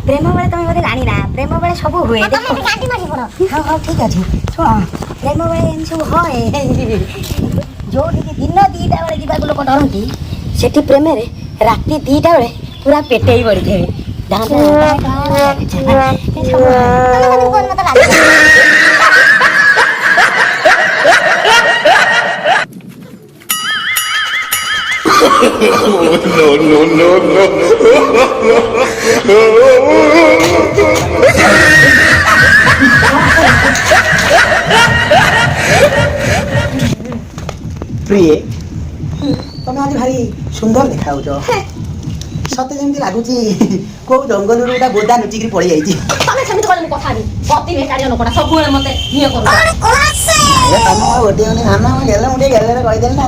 ପ୍ରେମ ବେଳେ ତମେ ମୋତେ ଜାଣିନା ପ୍ରେମ ବେଳେ ସବୁ ହୁଏ ହଁ ହଁ ଠିକ୍ ଅଛି ଶୁଣ ପ୍ରେମ ବେଳେ ଏମିତି ସବୁ ହଏ ଯୋଉଠିକି ଦିନ 2ଟା ବେଳେ ଯିବାକୁ ଲୋକ ଡରନ୍ତି ସେଠି ପ୍ରେମରେ ରାତି 2ଟା ବେଳେ ପୁରା ପେଟେଇ ପଡ଼ିଥିବେ ପ୍ରିୟ ତମେ ଆଜି ଭାରି ସୁନ୍ଦର ଦେଖାଯାଉଛ ସତେ ଯେମିତି ଲାଗୁଛି କୋଉ ଜଙ୍ଗଲରୁ ଗୋଟେ ବୋଦା ଲୁଚିକି ପଳେଇ ଯାଇଛି ତମେ ସେମିତି କହିଲେ କଥା ହେବି ଅତି ବେକାରିଆ ଲୋକଟା ସବୁବେଳେ ମତେ ଇଏ କରୁଛ ତମ ଗୋଟିଏ ଗେଲେ ମୁଁ ଟିକେ ଗେଲେରେ କହିଦେଲି ନା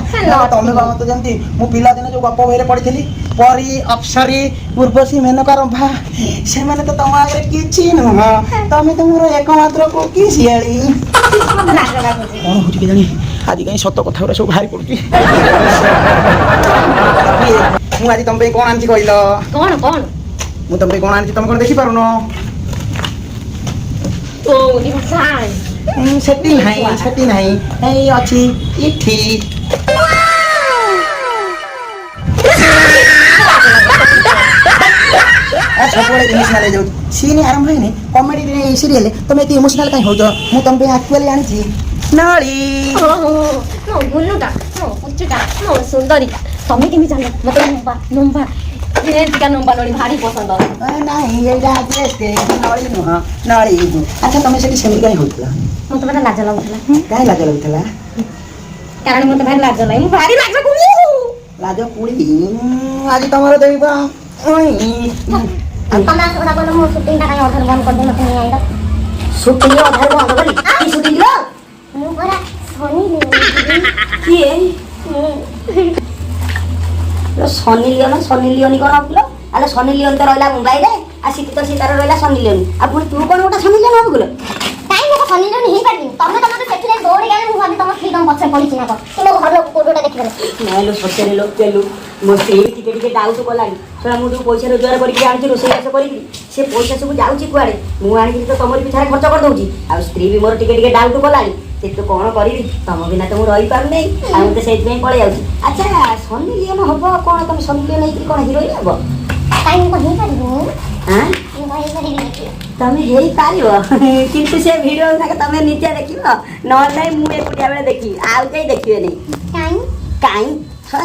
ତମେ ମତେ ଯେମିତି ମୁଁ ପିଲାଦିନେ ଯୋଉ ଗପ ବହିରେ ପଢିଥିଲି ପରୀ ଅପ୍ସରୀ ଉର୍ବଶୀ ମେନକା ରମ୍ଭା ସେମାନେ ତ ତମ ଆଗରେ କିଛି ନୁହଁ ତମେ ତ ମୋର ଏକମାତ୍ର କୋକି ଶିଆଳି କଣ ହଉଛି କେଜାଣି ଆଜି କାହିଁ ସତ କଥା ଗୁରା ସବୁ ବାହାରି ପଡୁଛି ମୁଁ ଆଜି ତମ ପାଇଁ କଣ ଆଣିଛି କହିଲ କଣ କଣ ମୁଁ ତମ ପାଇଁ କଣ ଆଣିଛି ତମେ କଣ ଦେଖିପାରୁନ ସେଠି ନାହିଁ ଏଇ ଅଛି ଏଠି ସବୁବେଳେ ଇମୋସନାଲ ହେଇଯାଉଛି ସିନ୍ ଆରମ୍ଭ ହେଇନି କମେଡି ସିରିଏଲ ତମେ ଏତେ ଇମୋସନାଲ କାହିଁ ହଉଛ ମୁଁ ତମ ପାଇଁ ଆକ୍ଚୁଆଲି ଆଣିଛି ନଳି ମୋ ଗୁଲୁଟା ମୋ ପୁଚୁଟା ମୋ ସୁନ୍ଦରୀଟା ତମେ କେମିତି ଜାଣିଲ ମତେ ନମ୍ବା ନମ୍ବା ନଳି ଭାରି ପସନ୍ଦ ନାହିଁ ଏଇଟା ନଳି ନୁହଁ ନଳି ଆଚ୍ଛା ତମେ ସେଠି ସେମିତି କାହିଁ ହଉଥିଲ ମତେ ମାନେ ଲାଜ ଲାଗୁଥିଲା କାହିଁ ଲାଜ ଲାଗୁଥିଲା କାରଣ ମତେ ଭାରି ଲାଜ ଲାଗେ ମୁଁ ଭାରି ଲାଜ କୁଳି ଆଜି ତମର ଦେବ ତମେ ଆସିଲା କହିଲ ମୋ ସୁଟିଂଟା କାହିଁ ଅଧାରୁ ବନ୍ଦ କରିଦେଇ ମତେ ନେଇ ଆଇଲ ସୁଟିଂ ଅଧାରୁ ବନ୍ଦ କରି କି ସୁଟିଂ ର ମୁଁ ପରା ସନି କିଏ ସନି ଲିଓନି କଣ ହଉଥିଲ ଆଲେ ସନି ଲିଓନି ତ ରହିଲା ମୁମ୍ବାଇରେ ଆଉ ସିଟି ତ ସୀତାର ରହିଲା ସନି ଲିଓନି ଆଉ ପୁଣି ତୁ କଣ ଗୋଟେ ସନି ଲିଓନି ହବୁ କାଇଁ ମୁଁ ସନି ଲିଓନି ହେଇପାରିନି ତମେ ତ ମତେ ସେଥିରେ ଦୌଡ଼ି ଗଲେ ମୁଁ ଭାବି ତମ ସ୍ତ୍ରୀ ତମ ପଛରେ ପଡ଼ିଛି ନା କଣ ତୁମ ଘର ଲୋକ କୋଉଟା ଦେଖିଦେଲେ ନାଇଲୋ ସତରେ ଲୋକ ଚାଲୁ ମୋ ସ୍ତ୍ରୀ ଟିକେ ଟିକେ ଡାଉଟ୍ କଲାଣି ଶୁଣା ମୁଁ ଯୋଉ ପଇସା ରୋଜଗାର କରିକି ଆଣିଛି ରୋଷେଇବାସ କରିକି ସେ ପଇସା ସବୁ ଯାଉଛି କୁଆଡ଼େ ମୁଁ ଆଣିକି ତ ତମରି ପିଛାରେ ଖର୍ଚ୍ଚ କରିଦେଉଛି ଆଉ ସ୍ତ୍ରୀ ବି ମୋର ଟିକେ ଟିକେ ଡାଉଟ୍ କଲାଣି କିନ୍ତୁ କଣ କରିବି ତମ ବିନା ତ ମୁଁ ରହିପାରୁନି ଆଉ ମୁଁ ତ ସେଇଥିପାଇଁ ପଳେଇ ଯାଉଛି ଆଚ୍ଛା ସନି ଲିଓନ ହବ କଣ ତମେ ସନି ଲିଓନ ହେଇକି କଣ ହିରୋଇନ ହବ କାଇଁ ମୁଁ ହେଇପାରିବି ତମେ ହେଇପାରିବ କିନ୍ତୁ ସେ ଭିଡ଼ିଓ ତମେ ନିଜେ ଦେଖିବ ନହେଲେ ନାଇଁ ମୁଁ ଏକୁଟିଆ ବେଳେ ଦେଖିବି ଆଉ କେହି ଦେଖିବେନି କାଇଁ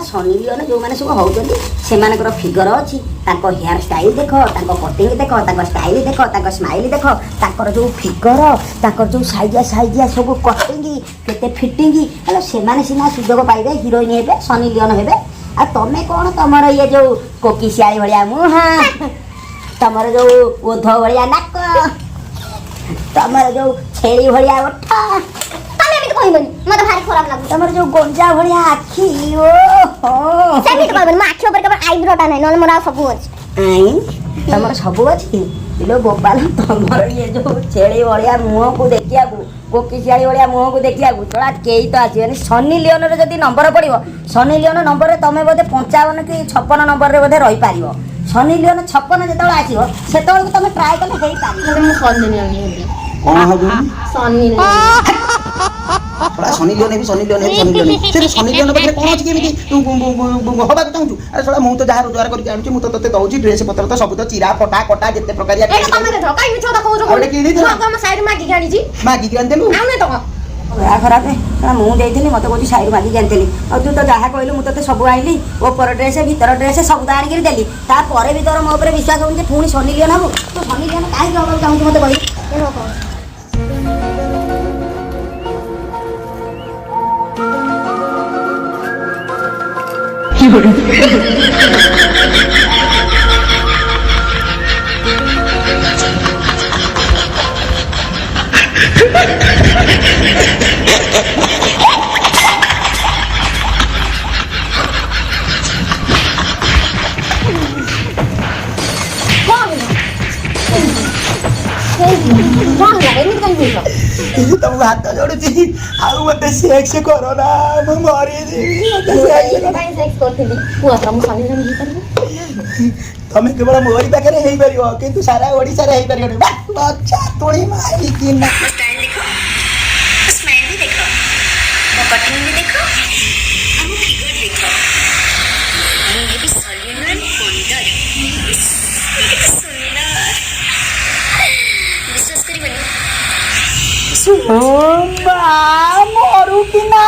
ସନି ଲିଓନ ଯୋଉମାନେ ସବୁ ହଉଛନ୍ତି ସେମାନଙ୍କର ଫିଗର ଅଛି ତାଙ୍କ ହେୟାର ଷ୍ଟାଇଲ ଦେଖ ତାଙ୍କ କଟିଂ ଦେଖ ତାଙ୍କ ଷ୍ଟାଇଲ ଦେଖ ତାଙ୍କ ସ୍ମାଇଲ ଦେଖ ତାଙ୍କର ଯୋଉ ଫିଗର ତାଙ୍କର ଯୋଉ ସାଇଜିଆ ସବୁ କଟିଂ କେତେ ଫିଟିଂ ହେଲେ ସେମାନେ ସିନା ସୁଯୋଗ ପାଇବେ ହିରୋଇନ ହେବେ ସନି ଲିଓନ ହେବେ ଆଉ ତମେ କଣ ତମର ଇଏ ଯୋଉ କୋକିଶିଆଳି ଭଳିଆ ମୁହଁ ତମର ଯୋଉ ଓଧ ଭଳିଆ ନାକ ତମର ଯୋଉ ଛେଳି ଭଳିଆ ଓଠ କହିବନି ମତେ ଭାରି ଖରାପ ଲାଗୁଛି ତମର ଯୋଉ ଗଞ୍ଜା ଭଳିଆ ଆଖି ଓହୋ ସେମିତି କହିବନି ମୋ ଆଖି ଉପରେ କେବଳ ଆଇବ୍ରୋଟା ନାହିଁ ନହେଲେ ମୋର ଆଉ ସବୁ ଅଛି ତମର ସବୁ ଅଛି ଇଲୋ ଗୋପାଲ ତମର ଇଏ ଯୋଉ ଛେଳି ଭଳିଆ ମୁହଁକୁ ଦେଖିବାକୁ କୋକିଶିଆଳି ଭଳିଆ ମୁହଁକୁ ଦେଖିବାକୁ ଚଳା କେହି ତ ଆସିବେନି ସନି ଲିଓନରେ ଯଦି ନମ୍ବର ପଡ଼ିବ ସନି ଲିଓନ ନମ୍ବରରେ ତମେ ବୋଧେ 55 କି 56 ନମ୍ବରରେ ବୋଧେ ରହିପାରିବ ସନି ଲିଓନ 56 ଯେତେବେଳେ ଆସିବ ସେତେବେଳକୁ ତମେ ଟ୍ରାଏ କଲେ ହେଇପାରିବ ମୁଁ ସନି ଲିଓନ ହେବି କଣ ହବ ସନି ସନି ଲିଓନ ହେବି ସନି ଲିଓନ ସେ ସନି ଲିଓନ ପାଖରେ କଣ ଅଛି କେମିତି ହବାକୁ ଚାହୁଁଛୁ ଆରେ ଶଳା ମୁଁ ତ ଯାହା ରୋଜଗାର କରିକି ଆଣୁଛି ମୁଁ ତ ତତେ ଦଉଛି ଡ୍ରେସ ପତ୍ର ତ ସବୁ ତ ଚିରା ଫଟା କଟା ଯେତେ ପ୍ରକାରିଆ ମାଗିକି ଆଣିଦେଲୁ ଖରାପ ମୁଁ ଦେଇଥିଲି ମତେ କହୁଛି ସାଇରୁ ମାଗିକି ଆଣିଥିଲି ଆଉ ତୁ ତ ଯାହା କହିଲୁ ମୁଁ ତତେ ସବୁ ଆଣିଲି ଉପର ଡ୍ରେସ ଭିତର ଡ୍ରେସ ସବୁ ତ ଆଣିକି ଦେଲି ତାପରେ ବି ତୋର ମୋ ଉପରେ ବିଶ୍ୱାସ ହଉନି ଯେ ପୁଣି ସନି ଲିଓନ ହବୁ ତୁ ସନି ଲିଓନ କାହିଁକି ହବାକୁ ଚାହୁଁଛୁ ମତେ କହିଲୁ ତମକୁ ହାତ ଯୋଡୁଛି ଆଉ ମତେ ସେକ୍ସ କର ନା ମୁଁ ମରିଯିବି ତମେ କେବଳ ମୋରି ପାଖରେ ହେଇପାରିବ କିନ୍ତୁ ସାରା ଓଡ଼ିଶାରେ ହେଇପାରିବନି ଲଜ୍ଜା ତୋଳି ମାରିକି ନା स्टाइल देखो, स्माइल भी देखो, कटिंग भी देखो, और फिगर देखो। और ये भी सॉलिड सुंदर। विश्वास करिबनी। मरू कि ना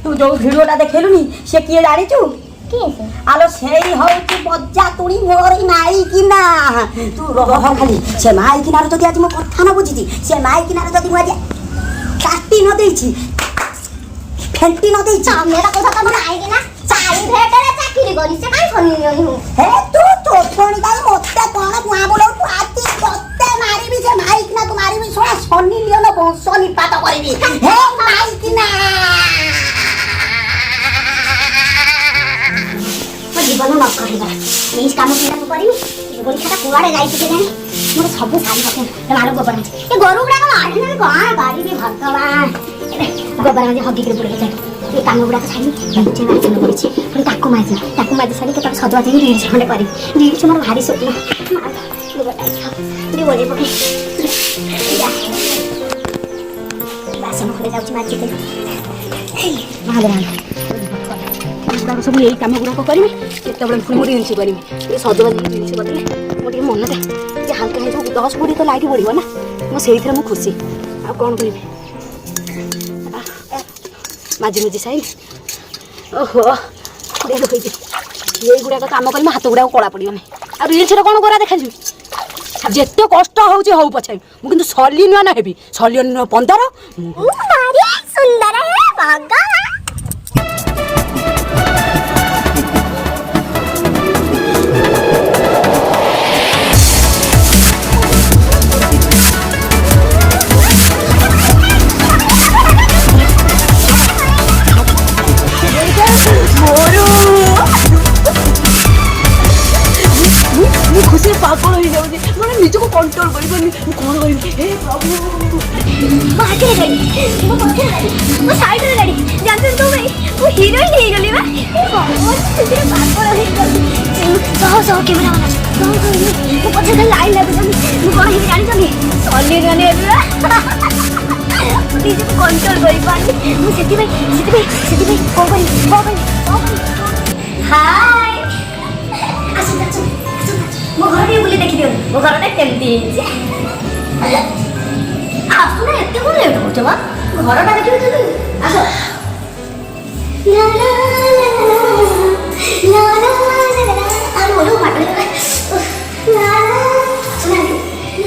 तू जो भिडियोटा देखेलुनी से किए जानिचु आलो सेई होउची बज्जा तुणी मोरी माई किना तू रह खाली से माई किनार जदि आज मो कथा न बुझिती से माई किनार जदि मो आज काटी न देइची फेंटी न देइची मेरा কথা তো নাই কিনা চারি ভেটরে চাকরি করি সে কাই শুনিনি হু हे तू तो फोन काई मते कोन कुआ बोलो तू आती कते मारिबी से माई किना तू मारिबी सोना सन्नी लियो न बंश निपात करबी हे माई किना জীবন ন করিবা এই কাম কিনা করিবি গোলিখাটা কুয়াড়ে যাইছি কেজানি মোর সবু সারি পকে মারো গোবর আছে এ গরু গুড়া মারি না কোন গাড়িবি ভগবান গোবর আছে হগি করে পড়ে যায় এই কাম গুড়া ছাড়ি বঞ্চে মারি চলে পড়েছি পুরো তাকু মাজি সারি কেতক সজবা দিই রিলস খন্ডে করি রিলস মোর ভারি স্বপ্ন গোবরটা দি বলি পকে বাসন খুলে যাଉଛି মার্কেটে सब यही कम गुड़ाक करी केत मुझे रिल्स करी सजबाज रिल्स करदे मोटे मनटे ये हाल्का हो 10 कोड़ी तो लाइट पड़ो ना मुझे मुझे खुशी आ कौन करी माझी मुझे साई ओहो ये गुड़ाक कम कर हाथ गुड़ाक कला पड़ो आ रिल्स कौन करा देखा जिते कष्ट हो पछे मुझे सलिन हेबी सलिन 15 सुंदर है भगवान खुशी पागल हो जाऊँ मैंने निजक कंट्रोल कर कौन कर बाकी गाड़ी वो पक्के गाड़ी वो साइड रे गाड़ी जानते तू भाई वो हीरोइन ही गली बा बहुत तेरे पागल हो गई सो कैमरा वाला वो पछे के लाइन लगे मैं कौन ही जानी जानी सॉली गाने निजे कंट्रोल कर पानी मैं सेती भाई कौन हाय आसु मो घर भी बुले देखि दियो मो घरटा केमती आसु ना एते कोन लेट होछ बा घरटा देखि दियो आसो ला ला ला ला ला ला आ बोलो माटले ला ला सुना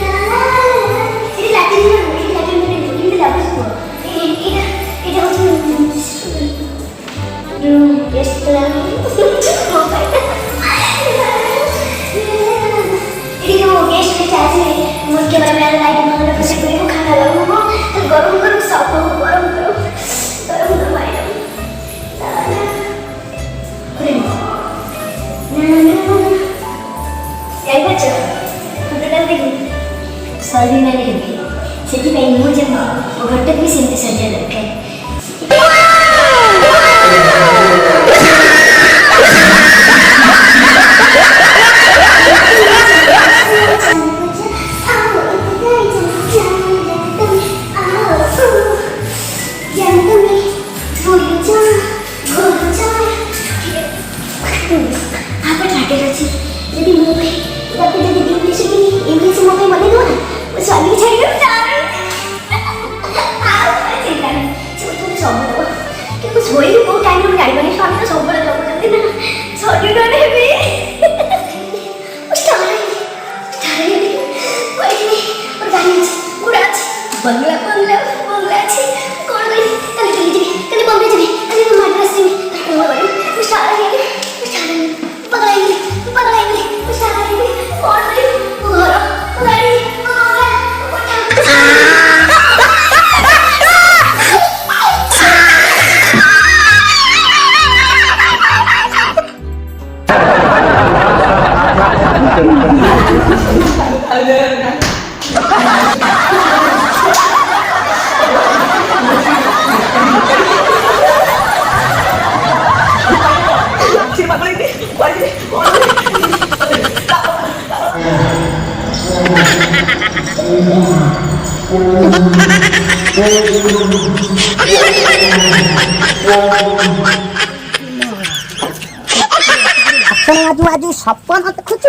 ला ला ये लाटी में इन लागो सो ये होछ रूम रेस्टोरेंट मुझके बारे में लाइट में कुछ भी खाना लगाऊंगा तो गरम सब गरम मैडम यार बच्चा कंप्यूटर देखी सॉरी मैंने देखी सेठी भाई मुझे वो घटक भी सिंपल सजा रखे छोड़ी को टाइम में गाड़ी बनी स्वामी तो सब बड़े लोग करते ना छोड़ी ना भी ଆଜି ସପନ ଦେଖୁଛୁ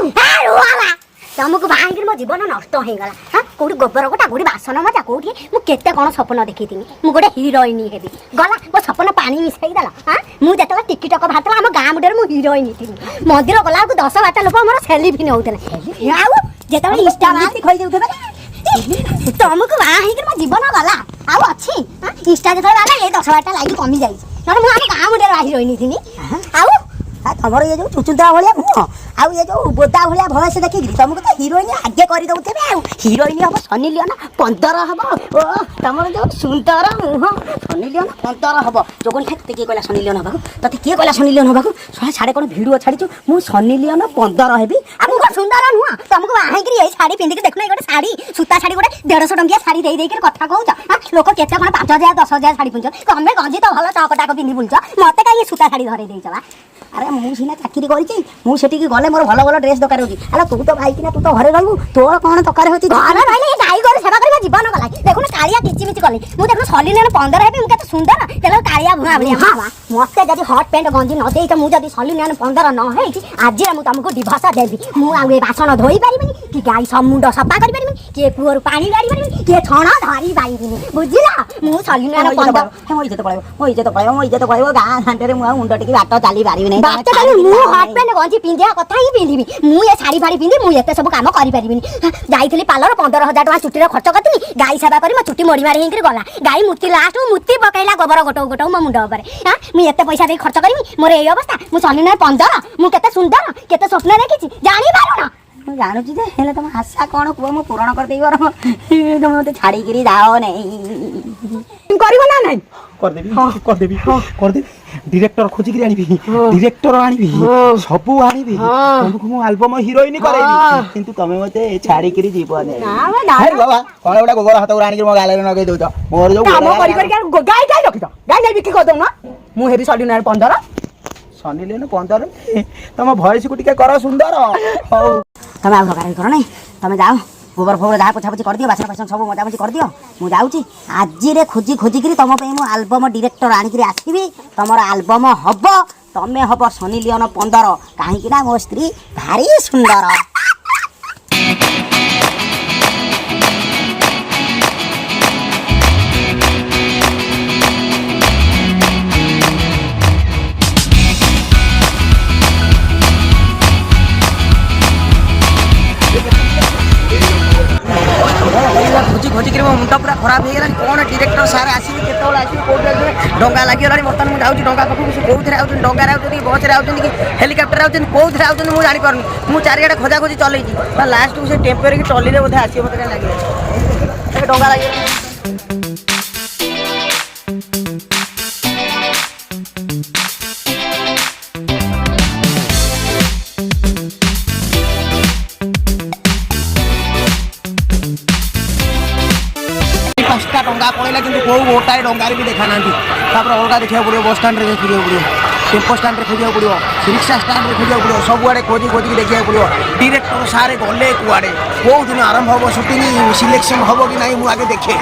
ତମକୁ ବାହାରିକି ମୋ ଜୀବନ ନଷ୍ଟ ହେଇଗଲା। ହଁ କୋଉଠି ଗୋବର ଗୋଟା କୋଉଠି ବାସନ ମଜା କୋଉଠି ମୁଁ କେତେ କଣ ସ୍ୱପ୍ନ ଦେଖିଥିଲି ମୁଁ ଗୋଟେ ହିରୋଇନ ହେବି ଗଲା ମୋ ସ୍ୱପ୍ନ ପାଣି ମିଶାଇ ଦେଲା। ହଁ ମୁଁ ଯେତେବେଳେ ଟିକିଟକ ବାହାରିଥିଲା ଆମ ଗାଁ ମୁଣ୍ଡରେ ମୁଁ ହିରୋଇନ ଥିଲି ମନ୍ଦିର ଗଲାବେଳକୁ 10-12 ଲୋକ ମୋର ସେଲିଫି ନେଉଥିଲେ ଆଉ ଯେତେବେଳେ ଇନଷ୍ଟା ବାହାରି ଖୋଇଦେଉଥିଲେ ତମକୁ ବାହା ହେଇକି ମୋ ଜୀବନ ଗଲା ଆଉ ଅଛି ଇନଷ୍ଟା ଯେତେବେଳେ ବାହାରିଲା ଏ 10-12ଟା ଲାଇକ୍ କମି ଯାଇଛି ନହେଲେ ମୁଁ ଆମ ଗାଁ ମୁଣ୍ଡରେ ହିରୋଇନ ଥିଲି। ଆଉ ତମର ଇଏ ଯୋଉ ଚୁଚୁନ୍ଦା ଭଳିଆ ମୁହଁ ଆଉ ଇଏ ଯୋଉ ବୋଦା ଭଳିଆ ଭୟସ ଦେଖିକିରି ତମକୁ ତ ହିରୋଇନ ଆଗେ କରିଦଉଥିବେ ଆଉ ହିରୋଇନ ହବ ସନି ଲିଓନ 15 ହବ ଓ ତମର ଯୋଉ ସୁନ୍ଦର ମୁହଁ ସନି ଲିଓନ 15 ହବ ଯୋଗଣି ତତେ କିଏ କହିଲା ସନି ଲିଓନ ହବାକୁ ତତେ କିଏ କହିଲା ସନି ଲିଓନ ହବାକୁ ଛାଡେ କଣ ଭିଡିଓ ଛାଡିଛୁ ମୁଁ ସନି ଲିଓନ 15 ହେବି ଆଉ ମୁଁ କଣ ସୁନ୍ଦର ନୁହଁ ତମକୁ ବାହାଇକିରି ଏଇ ଶାଢୀ ପିନ୍ଧିକି ଦେଖୁନ ଏଇ ଗୋଟେ ଶାଢୀ ସୂତା ଶାଢୀ ଗୋଟେ 150 ଟଙ୍କିଆ ଶାଢୀ ଦେଇ ଦେଇକି କଥା କହୁଛ ଲୋକ କେତେ କଣ 5000 10,000 ଶାଢୀ ପିନ୍ଧୁଛ ତମେ ଗଞ୍ଜି ତ ଭଲ ଚକଟାକ ପିନ୍ଧି ବୁଲୁଛ ମତେ କାହିଁ ସୂତା ଶାଢୀ ଧରେଇ ଦେଇଛ ବା ଆରେ ମୁଁ ସିନା ଚାକିରି କରିଛି ମୁଁ ସେଠିକି ଗଲେ ମୋର ଭଲ ଭଲ ଡ୍ରେସ୍ ଦରକାର ହେଉଛି ଆରେ ତୁ ତ ଭାଇକିନା ତୁ ତ ଘରେ ରହିବୁ ତୋର କ'ଣ ଦରକାର ହେଉଛି ଘରେ ରହିଲେ ଏ ଗାଈ ଗୋରୁ ସେବା କରିବା ଜୀବନ ଗଲା ଦେଖୁନ କାଳିଆ କିଚିମିଚି କଲି ମୁଁ ଦେଖୁନ ସଲିନିୟନ 15 ହେବି ମୁଁ କେତେ ସୁନ୍ଦର ତେଣୁ କାଳିଆ ଭୁଆ ଭଳିଆ ମତେ ଯଦି ହଟ୍ ପ୍ୟାଣ୍ଟ ଗଞ୍ଜି ନ ଦେଇଛ ମୁଁ ଯଦି ସଲିନିୟନ 15 ନ ହେଇଛି ଆଜି ମୁଁ ତମକୁ ଡିଭୋର୍ସ ଦେବି ମୁଁ ଆଉ ଏ ବାସନ ଧୋଇ ପାରିବିନି କି ଗାଈ ମୁଣ୍ଡ ସଫା କରିପାରିବିନି କିଏ କୂଅରୁ ପାଣି ଗାଡ଼ି ପାରିବିନି କିଏ ଛଣ ଧରି ପାରିବିନି ବୁଝିଲ ମୁଁ ସଲିନିୟନ 15 ମୋ ଇଜ୍ଜତ ପଳେଇବ ଗାଁ ଘାଣ୍ଟରେ ମୁଁ ଆଉ ମୁଣ୍ଡ ଟିକେ ବାଟ ଚାଲି ପାରିବିନି ମୁଁ ହଟ୍ ପ୍ୟାଣ୍ଟ ଗଞ୍ଜି ପିନ୍ଧିବା କଥା ହିଁ ପିନ୍ଧିବି ମୁଁ ଏ ଶାଢ଼ୀ ଫାଡ଼ି ପିନ୍ଧି ମୁଁ ଏତେ ସବୁ କାମ କରିପାରିବିନି ଯାଇଥିଲି ପାର୍ଲର 15,000 ଟଙ୍କା ଚୁଟିରେ ଖର୍ଚ୍ଚ କରିଥିଲି ଗାଈ ସେବା କରି ମୋ ଚୁଟି ମୋଡ଼ି ମାରି ହେଇକି ଗଲା ଗାଈ ମୁତି ଲାଷ୍ଟ ମୁତି ପକେଇଲା ଗୋବର ଗୋଟଉ ଗୋଟଉ ମୋ ମୁଣ୍ଡ ଉପରେ ମୁଁ ଏତେ ପଇସା ଦେଇ ଖର୍ଚ୍ଚ କରିବି ମୋର ଏଇ ଅବସ୍ଥା ମୁଁ ସଲିନିୟନ 15 ମୁଁ କେତେ ସୁନ୍ଦର କେତେ ସ୍ୱପ୍ନ ଦେଖିଛି ଜାଣିପାରୁନ ମୁଁ ଜାଣୁଛି ଯେ ହେଲେ ତମ ଆଶା କ'ଣ କୁହ ମୁଁ ପୂରଣ କରିଦେବି ବର ତମେ ମତେ ଛାଡ଼ିକିରି ଯାଅ ନାହିଁ କରିବ ନା ନାହିଁ କରିଦେବି ডিরেক্টর খোঁজিকি আনিবি ডিরেক্টর আনিবি সবু আনিবি তমকু মু আলবম হিরোইনি করাইবি কিন্তু তুমি মতে ছাড়িকি জীব নাই বাবা কোন গোটা গোবর হাত আনিকি মো গালে নগাই দউছ মোর जो কাম করি করি গাই গাই রখিছ গাই গাই বিক্রি করে দউ না মু হেবি সলিনিয়ন 15 সনিলেন 15 তম ভয়েস কু টিকে কর সুন্দর হও তুমি আর দরকার কর নাই তুমি যাও গোবর ফোবর যা পোছাপোছি করদিও বাসন বাসন সব মজামজি করদিও মু যাউছি আজিরে খোঁজি খোঁজিকি তম মু আলবম ডিরেক্টর আনিকি আসবি তোমার আলবম হব তুমি হব সনি লিওন 15 কাহিঁকি না মো স্ত্রী ভারি সুন্দর खोजिक मुंड पूरा खराब हो गला कौन डिरेक्टर सारे आसवे केतल आसवे कौट आसवे डंगा लगी बर्तमान मुझे जाऊँगी डंगा पाखक से कौन आउट डंगार आउट बस आउट कि हेलिकप्टर आउट कौन आउट मुझे जापर मुझे चारिड़े खोजा खोजी चलई लास्ट को टेम्पोरी ट्रली बोधे आस मत लगे डंगा लगे डंगा पड़ेगा कि गोटाए डंगार भी देखा ना अलग देखा पड़ो बस स्टाण्ड खोजा पड़ो टेम्पो स्टाण्ड खोजा पड़ो रिक्शा स्टाण्ड खोजा पड़ो सबुआड़े खोजी खोजिक देखा पड़ो डिरेक्टर सारे गले कुआड़े कौ दिन आरंभ हम सुटिंग सिलेक्शन हम कि नहीं मुझे देखे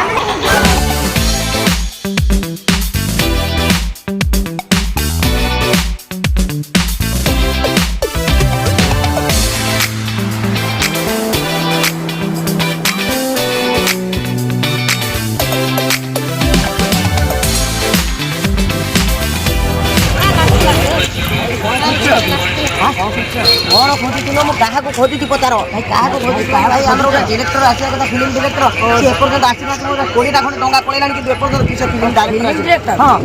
मोर खोजी क्या खोजी पचार भाई क्या खोजी भाई आम गोटे डिरेक्टर आसा कथा फिल्म डिरेक्टर सी एपर्तंत आसी ना 20टा खंडे डंगा पड़ेगा कि एपर्तंत किसी फिल्म डायरेक्टर हाँ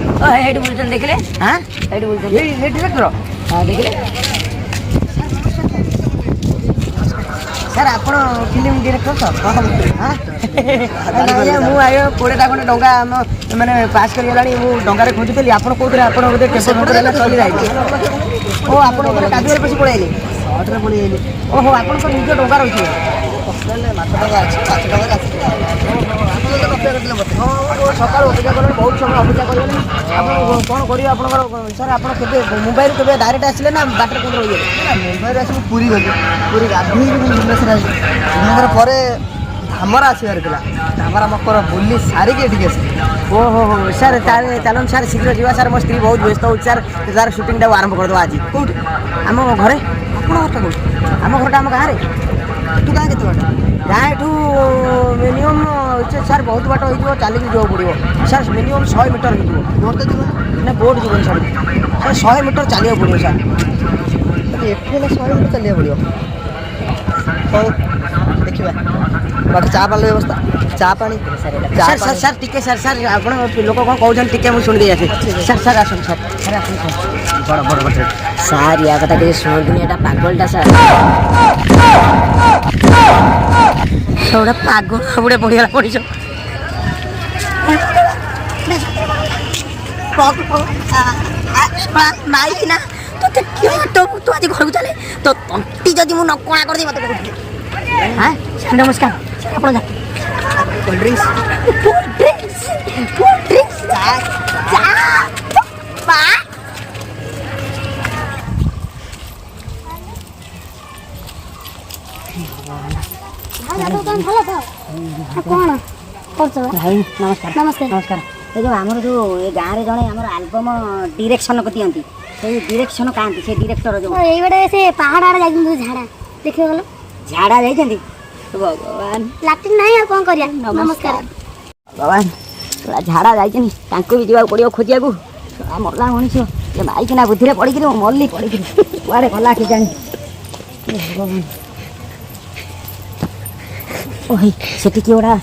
हेड बोलते देखले हाँ हेड बोलते डिरेक्टर हाँ देखले ସାର୍ ଆପଣ ଫିଲ୍ମ ଡିରେକ୍ଟର ତ ମୁଁ ଆଜ୍ଞା 20ଟା ଖଣ୍ଡେ ଡଙ୍ଗା ଆମ ମାନେ ପାସ୍ କରିଗଲାଣି ମୁଁ ଡଙ୍ଗାରେ ଖୋଜୁଥିଲି ଆପଣ କହୁଥିଲେ ଆପଣ ବୋଧେ କେବେ ହେଲା ଚଲି ଯାଇଥିଲେ ଓ ଆପଣ ଗୋଟେ କାଦୁଅରେ ପଶି ପଳେଇଲେ ସର୍ଟରେ ପଳେଇଲେ ଓହୋ ଆପଣଙ୍କ ନିଜ ଡଙ୍ଗା ରହୁଛି ମାଛ ଡଙ୍ଗା ଅଛି ମାଛ ଡଙ୍ଗା ସକାଳୁ ଅପେକ୍ଷା କଲେଣି ବହୁତ ସମୟ ଅପେକ୍ଷା କରିଗଲେଣି ଆପଣ କ'ଣ କରିବେ ଆପଣଙ୍କର ସାର୍ ଆପଣ କେବେ ମୁମ୍ବାଇରୁ କେବେ ଡାଇରେକ୍ଟ ଆସିଲେ ନା ବାଟରେ କେଉଁଠି ରହିଗଲେ ମୁମ୍ବାଇରୁ ଆସିକି ପୁରୀ ଗଲି ପୁରୀ ଗାଧୋଇକି ଭୁବନେଶ୍ୱର ଆସିଲି ଭୁବନେଶ୍ୱର ପରେ ଧାମରା ଆସିବାର ଥିଲା ଧାମରା ମକର ବୁଲି ସାରିକି ଏଠିକି ଆସିଲି ଓହୋ ହୋ ସାର୍ ତାହେଲେ ଚାଲନ୍ତୁ ସାର୍ ଶୀଘ୍ର ଯିବା ସାର୍ ମୋ ସ୍ତ୍ରୀ ବହୁତ ବ୍ୟସ୍ତ ହେଉଛି ସାର୍ ତାର ସୁଟିଂଟାକୁ ଆରମ୍ଭ କରିଦେବା ଆଜି କେଉଁଠି ଆମ ଘରେ ଆପଣଙ୍କ ଘରଟା କେଉଁଠି ଆମ ଘରଟା ଆମ ଗାଁରେ ତୁ ଗାଁ କେତେ ବାଟ ଗାଁ ଏଠୁ ମିନିମମ୍ ସାର୍ ବହୁତ ବାଟ ହେଇଯିବ ଚାଲିକି ଯିବାକୁ ପଡ଼ିବ ସାର୍ ମିନିମମ୍ 100 ମିଟର ହେଇଯିବ ବୋଟ୍ ତ ଯିବ ନା ବୋଟ୍ ଯିବନି ସାର୍ ସାର୍ 100 ମିଟର ଚାଲିବାକୁ ପଡ଼ିବ ସାର୍ ଏଠୁ ହେଲେ 100 ମିଟର ଚାଲିବାକୁ ପଡ଼ିବ ହଉ ଦେଖିବା ବାଟ ଚା ପାଣି ବ୍ୟବସ୍ଥା ଚା ପାଣି ସାର୍ ସାର୍ ସାର୍ ଟିକେ ସାର୍ ସାର୍ ଆପଣ ଲୋକ କ'ଣ କହୁଛନ୍ତି ଟିକେ ମୁଁ ଶୁଣିଦେଇ ଆସେ ସାର୍ ସାର୍ ଆସନ୍ତୁ ସାର୍ ସାର୍ ଆସନ୍ତୁ ବଡ଼ ବଡ଼ ବଡ଼ ସାର୍ ୟା କଥା ଟିକେ ଶୁଣନ୍ତୁନି ଏଟା ପାଗଳଟା ସାର୍ ଗୋଟେ ପାଗଳ ଗୋଟେ ପଡ଼ିଗଲା ପଡ଼ିଛ ନାଇଁ ନା ତୋତେ ତୁ ଆଜି ଘରକୁ ଚାଲେ ତ ତଣ୍ଟି ଯଦି ମୁଁ ନକଣା କରିଦେବି ମୋତେ କହୁଛି ହଁ ସାର୍ ନମସ୍କାର ଆପଣ ଯା କୋଲ୍ଡ ଡ୍ରିଙ୍କସ୍ କ'ଣ କରୁଛ ଭାଇ ନମସ୍କାର ନମସ୍କାର ନମସ୍କାର ଏ ଯେଉଁ ଆମର ଯେଉଁ ଏ ଗାଁରେ ଜଣେ ଆମର ଆଲବମ୍ ଡିରେକ୍ସନ୍ ଦିଅନ୍ତି ସେଇ ଡିରେକ୍ସନ୍ କାହାନ୍ତି ସେ ଡିରେକ୍ଟର ଯେଉଁ ଏଇପଟେ ସେ ପାହାଡ଼ ଆଡ଼େ ଯାଇଛନ୍ତି ଝାଡ଼ା ଦେଖିବ ଗଲ ଝାଡ଼ା ଯାଇଛନ୍ତି ଭଗବାନ ଲାଟ୍ରିନ୍ ନାହିଁ ଆଉ କ'ଣ କରିବା ନମସ୍କାର ଭଗବାନ ଝାଡ଼ା ଯାଇଛନ୍ତି ତାଙ୍କୁ ବି ଯିବାକୁ ପଡ଼ିବ ଖୋଜିବାକୁ ମଲା ମଣିଷ ଏ ମାଇକିନା ବୁଦ୍ଧିରେ ପଡ଼ିକିରି ମୁଁ ମଲ୍ଲି ପଡ଼ିକିରି କୁଆଡ଼େ ଗଲା କେଜାଣି ଓହେ ସେଠି କିଏ ଗୋଟା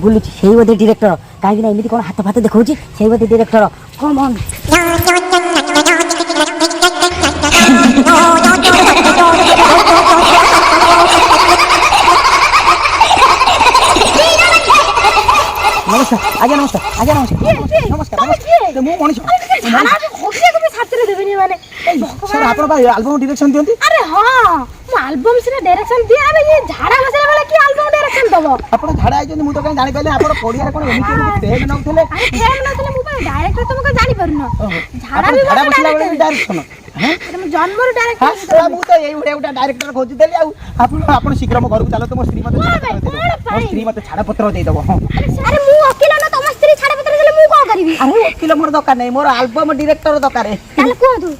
ବୁଲୁଛି ସେଇ ବୋଧେ ଡିରେକ୍ଟର କାହିଁକି ନା ଏମିତି କ'ଣ ହାତ ଫାତ ଦେଖାଉଛି ସେଇ ବୋଧେ ଡିରେକ୍ଟର କମ୍ ଅନ୍ ନମସ୍କାର ଆଜ୍ଞା ନମସ୍କାର ଆଜ୍ଞା ନମସ୍କାର ନମସ୍କାର ନମସ୍କାର ମୁଁ ମଣିଷ ସାର୍ ଆପଣ ବା ଆଲବମ୍ ଡିରେକ୍ସନ୍ ଦିଅନ୍ତି ଆରେ ହଁ ମୁଁ ଆଲବମ୍ ସିନା ଡାଇରେକ୍ସନ ଦିଏ ଆରେ ଇଏ ଝାଡ଼ା ବସିଲା ବେଳେ କି ଆଲବମ୍ ଡାଇରେକ୍ସନ ଦବ ଆପଣ ଝାଡ଼ା ହେଇଛନ୍ତି ମୁଁ ତ କାହିଁ ଜାଣିପାରିଲି ଆପଣ ପଡ଼ିଆରେ କ'ଣ ଏମିତି ଫ୍ରେମ୍ ନେଉଥିଲେ ଆରେ ଫେମ୍ ନଥିଲେ ମୁଁ ପାଇଁ ଡାଇରେକ୍ଟର ତମକୁ ଜାଣି ପାରୁନ ଝାଡ଼ା ବି ଝାଡ଼ା ବସିଲା ବେଳେ ବି ଡାଇରେକ୍ସନ୍ ମୁଁ ଜନ୍ମରୁ ଡାଇରେକ୍ଟର ମୁଁ ତ ଏଇଭଳିଆ ଗୋଟେ ଡାଇରେକ୍ଟର ଖୋଜୁଥିଲି ଆଉ ଆପଣ ଶୀଘ୍ର ମୋ ଘରକୁ ଚାଲନ୍ତୁ ମୋ ସ୍ତ୍ରୀ ମୋତେ ଛାଡ଼ପତ୍ର ଦେଇଦେବ ହଁ ଆରେ ମୁଁ ଓକିଲ ନା ତମ ସ୍ତ୍ରୀ ଛାଡ଼ପତ୍ର ଦେଲେ ମୁଁ କ'ଣ କରିବି ଆରେ ଓକିଲ ମୋର ଦରକାର ନାହିଁ ମୋର ଆଲବମ୍ ଡିରେକ୍ଟର ଦରକାର ତାହେଲେ କୁହନ୍ତୁ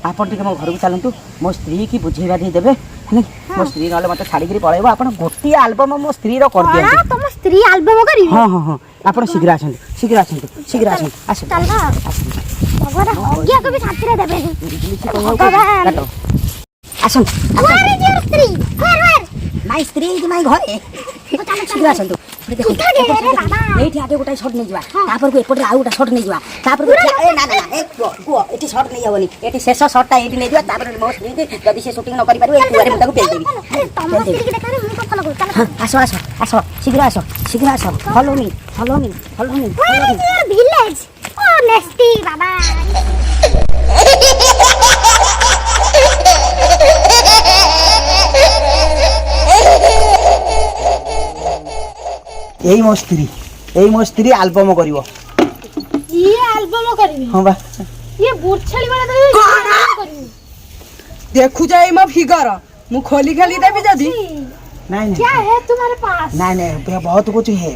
ଆପଣ ଟିକେ ମୋ ଘରକୁ ଚାଲନ୍ତୁ ମୋ ସ୍ତ୍ରୀ କି ବୁଝେଇବା ଦେଇଦେବେ ହେଲା ମୋ ସ୍ତ୍ରୀ ନହେଲେ ମୋତେ ଛାଡ଼ିକିରି ପଳେଇବ ଆପଣ ଗୋଟିଏ ଆଲବମ୍ ମୋ ସ୍ତ୍ରୀର କରିଦିଅନ୍ତୁ ତମ ସ୍ତ୍ରୀ ଆଲବମ୍ କରିବି ହଁ ହଁ ହଁ ଆପଣ ଶୀଘ୍ର ଆସନ୍ତୁ ଶୀଘ୍ର ଆସନ୍ତୁ ଶୀଘ୍ର ଆସନ୍ତୁ ଆସନ୍ତୁ ଚାଲ ଭଗବାନ ହଗିବାକୁ ବି ଶାନ୍ତିରେ ଦେବେ ଆସନ୍ତୁ Where is your ସ୍ତ୍ରୀ ମାଇ ସ୍ତ୍ରୀ ମାଇ ଘରେ ଶୀଘ୍ର ଆସନ୍ତୁ ଏଇଠି ଆଗେ ଗୋଟାଏ ସଟ୍ ନେଇଯିବା ତାପରକୁ ଏପଟରେ ଆଉ ଗୋଟେ ସଟ୍ ନେଇଯିବା ତାପରକୁ କୁହ ଏଠି ସଟ୍ ନେଇଯାବନି ଏଠି ଶେଷ ସଟ୍ଟା ଏଇଠି ନେଇଯିବା ତାପରେ ମୋ ସ୍ତ୍ରୀକି ଯଦି ସେ ସୁଟିଂ ନ କରିପାରିବ ଏଇ କୁଆରେ ମୁଁ ତାକୁ ପେଲିଦେବି ଆସ ଆସ ଆସ ଶୀଘ୍ର ଆସ ଶୀଘ୍ର ଆସ follow me Where is your village oh nesty baba ଏଇ ମୋ ସ୍ତ୍ରୀ ଆଲବମ୍ କରିବ ଇଏ ଆଲବମ୍ କରିବି ହଁ ବା ଇଏ ବୁର୍ଛାଳି ବାଲା କରିବି ଦେଖୁଛ ଏଇ ମୋ ଫିଗର ମୁଁ ଖୋଲି ଖାଲି ଦେବି ଯଦି ନାଇଁ क्या है तुम्हारे पास ନାଇଁ ବହୁତ କୁछ ହେ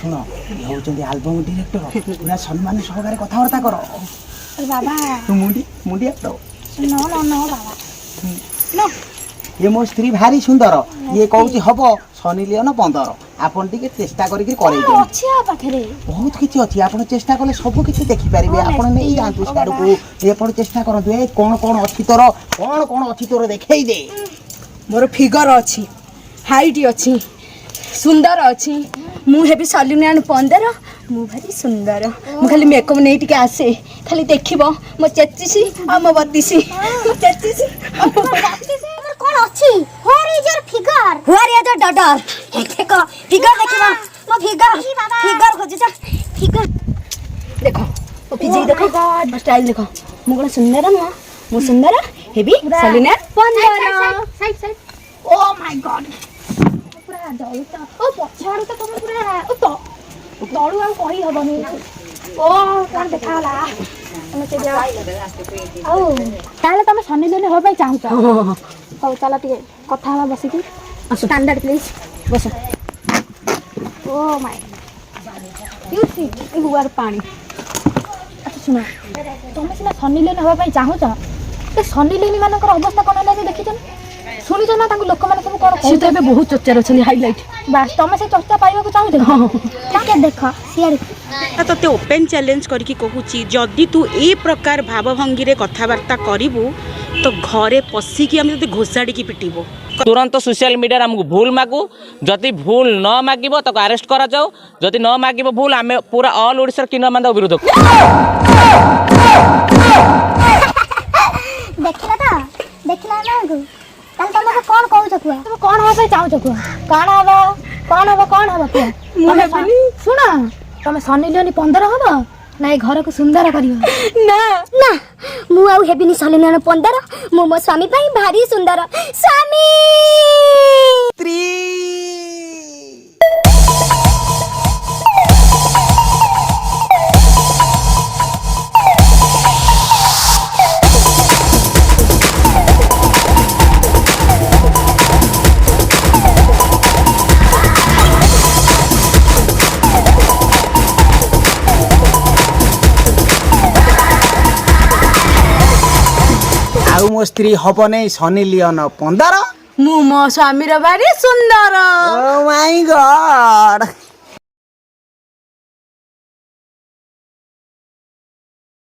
ଶୁଣ ଇଏ ହେଉଛନ୍ତି ଆଲବମ୍ ଡିରେକ୍ଟର ପୁରା ସମ୍ମାନ ସହକାରେ କଥାବାର୍ତ୍ତା କର बाबा ତୁ ମୁଣ୍ଡିଆ ତ नो बाबा ଇଏ ମୋ ସ୍ତ୍ରୀ ଭାରି ସୁନ୍ଦର ଇଏ କହୁଛି ହବ ଶନି ଲିଓନ 15 ଆପଣ ଟିକେ ଚେଷ୍ଟା କରିକି କରେଇ ଦିଅନ୍ତୁ ଅଛି ଆ ପାଖରେ ବହୁତ କିଛି ଅଛି ଆପଣ ଚେଷ୍ଟା କଲେ ସବୁ କିଛି ଦେଖିପାରିବେ ଆପଣ ନେଇ ଯାଆନ୍ତୁ ସିଆଡ଼କୁ ଏପଟେ ଚେଷ୍ଟା କରନ୍ତୁ ଏ କ'ଣ ଅଛି ତୋର ଦେଖେଇ ଦେ ମୋର ଫିଗର ଅଛି ହାଇଟ୍ ଅଛି ସୁନ୍ଦର ଅଛି ମୁଁ ହେବି ସଲିନାନ 15 ମୁଁ ଭାରି ସୁନ୍ଦର ମୁଁ ଖାଲି ମେକଅପ୍ ନେଇ ଟିକେ ଆସେ ଖାଲି ଦେଖିବ ମୋ 33 ଆଉ ମୋ 32 ମୋ 33 କ'ଣ ଅଛି where is your figure figure देखो फिगर देखिबा मो फिगर खोजुछ फिगर देखो ओ पिजी देखो स्टाइल देखो मु कोन सुंदर न मु सुंदर heavy Salina 15 side oh my God पूरा जलता ओ पछाड़ तो तुम पूरा ओ तो तळु आ कहि हबनी ओ कोन देखाला तमे से जा ओ ताले तमे सनी लेने हो भाई चाहू हो चला टिके कथा हवा बसी की स्टैंडर्ड प्लीज बस ओ माय यू सी गुआर पानी अच्छा सुना तुम सीना सनी लेन हवा पाई चाहू ए सनी लेनी मानकर अवस्था कोन होला देखिछ सुनिछ ना तांको लोक माने सब कोन से तो एबे बहुत चर्चा छनी हाइलाइट बास तुम से चर्चा पाइबा को चाहू ताके देखो सियार तोते ओपन चैलेंज करके कहूची जदि तू ए प्रकार भावभंगी रे कथबार्ता करिवु तो घरे पशिकी आम तोते घोषाड़ी की पिटिबो तुरंत सोशल मीडिया हमको भूल मागू जदि भूल न मागिब तो अरेस्ट करा जाओ जदि न मागिब भूल आम पूरा ऑल ओडिशा किन्न मानद विरोध देखिला ना को ताल तुमको कोन कहू छकुआ तुम कोन होबे चाहू छकुआ कोन हबो कुआ सुना तुम सनी लेनी 15 हबो ना घर को सुंदर करियो ना मु आउ हेबिनी सनी लेनी 15 मु मो स्वामी पई भारी सुंदर स्वामी ଆଉ ମୋ ସ୍ତ୍ରୀ ହବ ନାହିଁ ସନି ଲିଓନ 15 मु मो स्वामी रो बारी सुंदर ଓ ମାଇ ଗଡ